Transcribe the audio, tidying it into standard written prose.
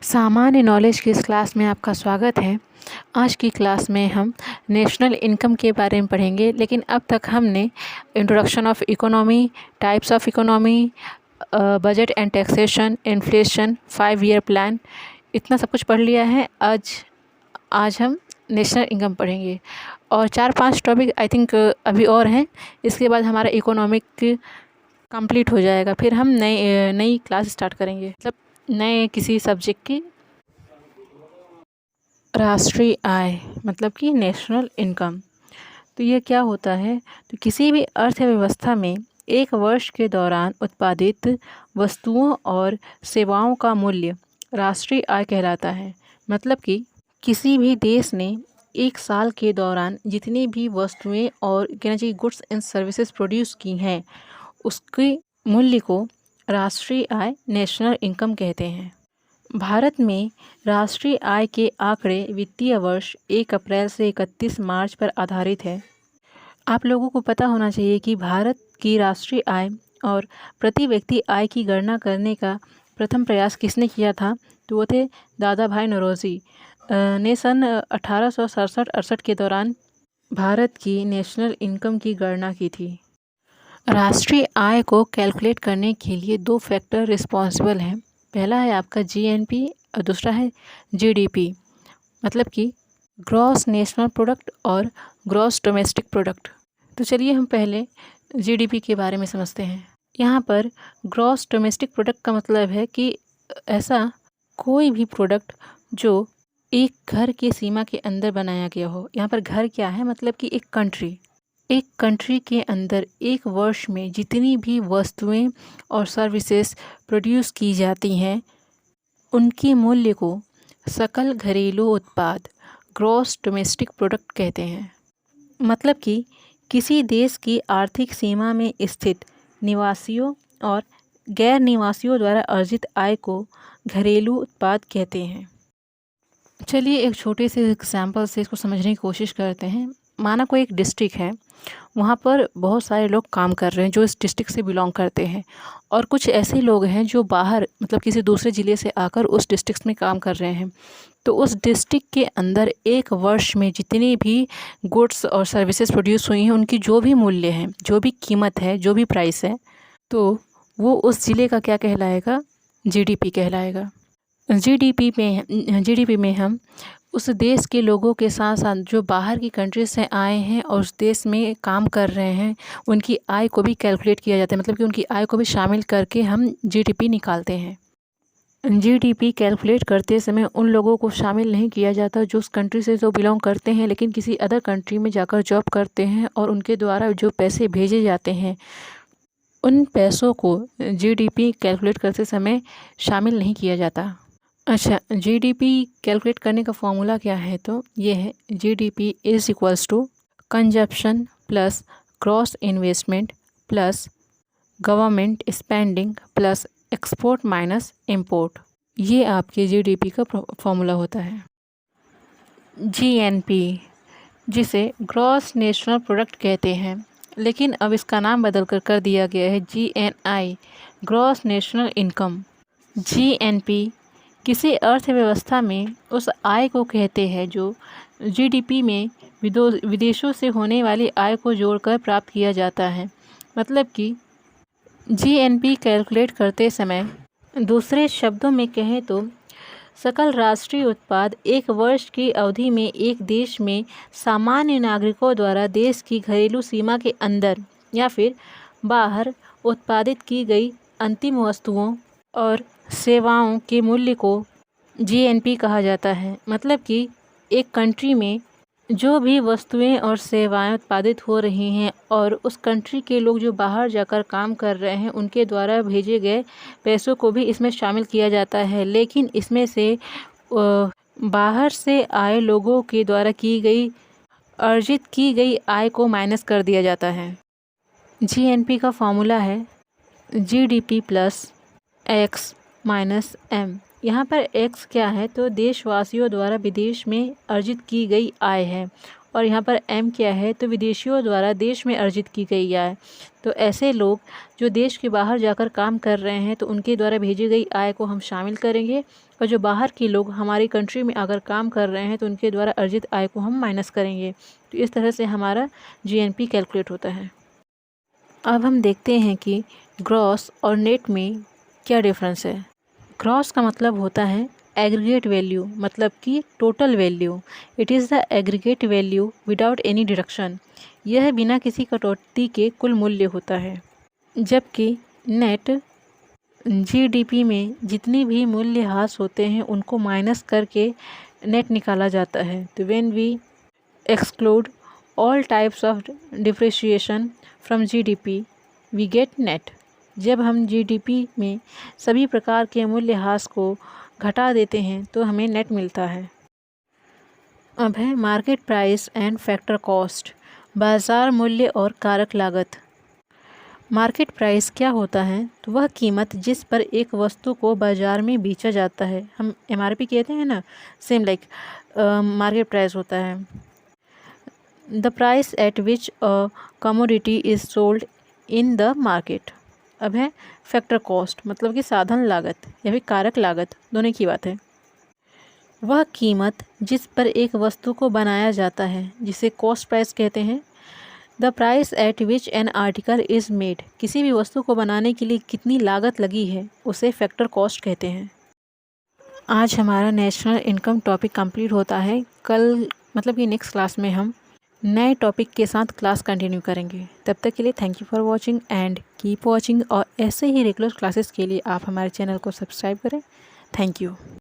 सामान्य नॉलेज की इस क्लास में आपका स्वागत है। आज की क्लास में हम नेशनल इनकम के बारे में पढ़ेंगे, लेकिन अब तक हमने introduction of economy, types of economy, budget and taxation, inflation, 5 year plan, इतना सब कुछ पढ़ लिया है। आज हम नेशनल इनकम पढ़ेंगे और 4-5 टॉपिक आई थिंक अभी और हैं। इसके बाद हमारा इकोनॉमिक कंप्लीट हो जाएगा, फिर हम नई क्लास स्टार्ट करेंगे, मतलब नए किसी सब्जेक्ट की। राष्ट्रीय आय मतलब कि नेशनल इनकम, तो ये क्या होता है? तो किसी भी अर्थव्यवस्था में एक वर्ष के दौरान उत्पादित वस्तुओं और सेवाओं का मूल्य राष्ट्रीय आय कहलाता है। मतलब कि किसी भी देश ने एक साल के दौरान जितनी भी वस्तुएं और कहना चाहिए गुड्स एंड सर्विसेज प्रोड्यूस की हैं, उसके मूल्य को राष्ट्रीय आय, नेशनल इनकम कहते हैं। भारत में राष्ट्रीय आय के आंकड़े वित्तीय वर्ष 1 अप्रैल से 31 मार्च पर आधारित है। आप लोगों को पता होना चाहिए कि भारत की राष्ट्रीय आय और प्रति व्यक्ति आय की गणना करने का प्रथम प्रयास किसने किया था? तो वो थे दादा भाई नौरोजी ने सन 1867-68 के दौरान भारत की नेशनल इनकम की गणना की थी। राष्ट्रीय आय को कैलकुलेट करने के लिए 2 फैक्टर रिस्पॉन्सिबल हैं। पहला है आपका जीएनपी और दूसरा है जीडीपी, मतलब कि ग्रॉस नेशनल प्रोडक्ट और ग्रॉस डोमेस्टिक प्रोडक्ट। तो चलिए हम पहले जीडीपी के बारे में समझते हैं। यहाँ पर ग्रॉस डोमेस्टिक प्रोडक्ट का मतलब है कि ऐसा कोई भी प्रोडक्ट जो एक घर की सीमा के अंदर बनाया गया हो। यहाँ पर घर क्या है? मतलब कि एक कंट्री के अंदर एक वर्ष में जितनी भी वस्तुएं और सर्विसेज प्रोड्यूस की जाती हैं, उनके मूल्य को सकल घरेलू उत्पाद, ग्रॉस डोमेस्टिक प्रोडक्ट कहते हैं। मतलब कि किसी देश की आर्थिक सीमा में स्थित निवासियों और गैर निवासियों द्वारा अर्जित आय को घरेलू उत्पाद कहते हैं। चलिए एक छोटे से एग्जाम्पल से इसको समझने की कोशिश करते हैं। माना कोई एक डिस्ट्रिक्ट है, वहाँ पर बहुत सारे लोग काम कर रहे हैं जो इस डिस्ट्रिक्ट से बिलोंग करते हैं, और कुछ ऐसे लोग हैं जो बाहर मतलब किसी दूसरे ज़िले से आकर उस डिस्ट्रिक्ट में काम कर रहे हैं। तो उस डिस्ट्रिक्ट के अंदर एक वर्ष में जितनी भी गुड्स और सर्विसेज प्रोड्यूस हुई हैं, उनकी जो भी मूल्य है, जो भी कीमत है, जो भी प्राइस है, तो वो उस ज़िले का क्या कहलाएगा? जीडीपी कहलाएगा। जीडीपी में हम उस देश के लोगों के साथ साथ जो बाहर की कंट्री से आए हैं और उस देश में काम कर रहे हैं, उनकी आय को भी कैलकुलेट किया जाता है। मतलब कि उनकी आय को भी शामिल करके हम जीडीपी निकालते हैं। जीडीपी कैलकुलेट करते समय उन लोगों को शामिल नहीं किया जाता जो उस कंट्री से जो बिलोंग करते हैं, लेकिन किसी अदर कंट्री में जाकर जॉब करते हैं और उनके द्वारा जो पैसे भेजे जाते हैं, उन पैसों को जीडीपी कैलकुलेट करते समय शामिल नहीं किया जाता। अच्छा, जीडीपी कैलकुलेट करने का फॉर्मूला क्या है? तो ये है GDP is equals to consumption plus gross investment plus government spending plus export minus import. ये आपके जीडीपी का फॉर्मूला होता है। जीएनपी, जिसे ग्रॉस नेशनल प्रोडक्ट कहते हैं, लेकिन अब इसका नाम बदल कर दिया गया है GNI, gross national income. GNP किसी अर्थव्यवस्था में उस आय को कहते हैं जो जीडीपी में विदेशों से होने वाली आय को जोड़कर प्राप्त किया जाता है। मतलब कि जीएनपी कैलकुलेट करते समय, दूसरे शब्दों में कहें तो, सकल राष्ट्रीय उत्पाद एक वर्ष की अवधि में एक देश में सामान्य नागरिकों द्वारा देश की घरेलू सीमा के अंदर या फिर बाहर उत्पादित की गई अंतिम वस्तुओं और सेवाओं के मूल्य को जीएनपी कहा जाता है। मतलब कि एक कंट्री में जो भी वस्तुएं और सेवाएं उत्पादित हो रही हैं और उस कंट्री के लोग जो बाहर जाकर काम कर रहे हैं, उनके द्वारा भेजे गए पैसों को भी इसमें शामिल किया जाता है। लेकिन इसमें से बाहर से आए लोगों के द्वारा अर्जित की गई आय को माइनस कर दिया जाता है। जीएनपी का फॉर्मूला है GDP plus X minus M. यहाँ पर एक्स क्या है? तो देशवासियों द्वारा विदेश में अर्जित की गई आय है, और यहाँ पर एम क्या है, तो विदेशियों द्वारा देश में अर्जित की गई आय। तो ऐसे लोग जो देश के बाहर जाकर काम कर रहे हैं तो उनके द्वारा भेजी गई आय को हम शामिल करेंगे, और जो बाहर के लोग हमारी कंट्री में अगर काम कर रहे हैं तो उनके द्वारा अर्जित आय को हम माइनस करेंगे। तो इस तरह से हमारा जीएनपी कैलकुलेट होता है। अब हम देखते हैं कि ग्रॉस और नेट में क्या डिफरेंस है। ग्रॉस का मतलब होता है एग्रीगेट वैल्यू, मतलब कि total value. It is the aggregate value without any deduction. यह बिना किसी कटौती के कुल मूल्य होता है। जबकि नेट जीडीपी में जितने भी मूल्यह्रास होते हैं उनको माइनस करके नेट निकाला जाता है। तो when we exclude all types of depreciation from GDP we get net. जब हम जीडीपी में सभी प्रकार के मूल्यह्रास को घटा देते हैं तो हमें नेट मिलता है। अब है market price and factor cost, बाज़ार मूल्य और कारक लागत। मार्केट प्राइस क्या होता है, तो वह कीमत जिस पर एक वस्तु को बाज़ार में बेचा जाता है, हम एमआरपी कहते हैं ना, सेम लाइक मार्केट प्राइस होता है। The price at which a commodity is sold in the market. अब है फैक्टर कॉस्ट, मतलब कि साधन लागत या फिर कारक लागत, दोनों की बात है। वह कीमत जिस पर एक वस्तु को बनाया जाता है जिसे कॉस्ट प्राइस कहते हैं। The price at which an article is made, किसी भी वस्तु को बनाने के लिए कितनी लागत लगी है उसे फैक्टर कॉस्ट कहते हैं। आज हमारा नेशनल इनकम टॉपिक कंप्लीट होता है। कल मतलब कि नेक्स्ट क्लास में हम नए टॉपिक के साथ क्लास कंटिन्यू करेंगे। तब तक के लिए thank you for watching and keep watching, और ऐसे ही रेगुलर क्लासेस के लिए आप हमारे चैनल को सब्सक्राइब करें। Thank you.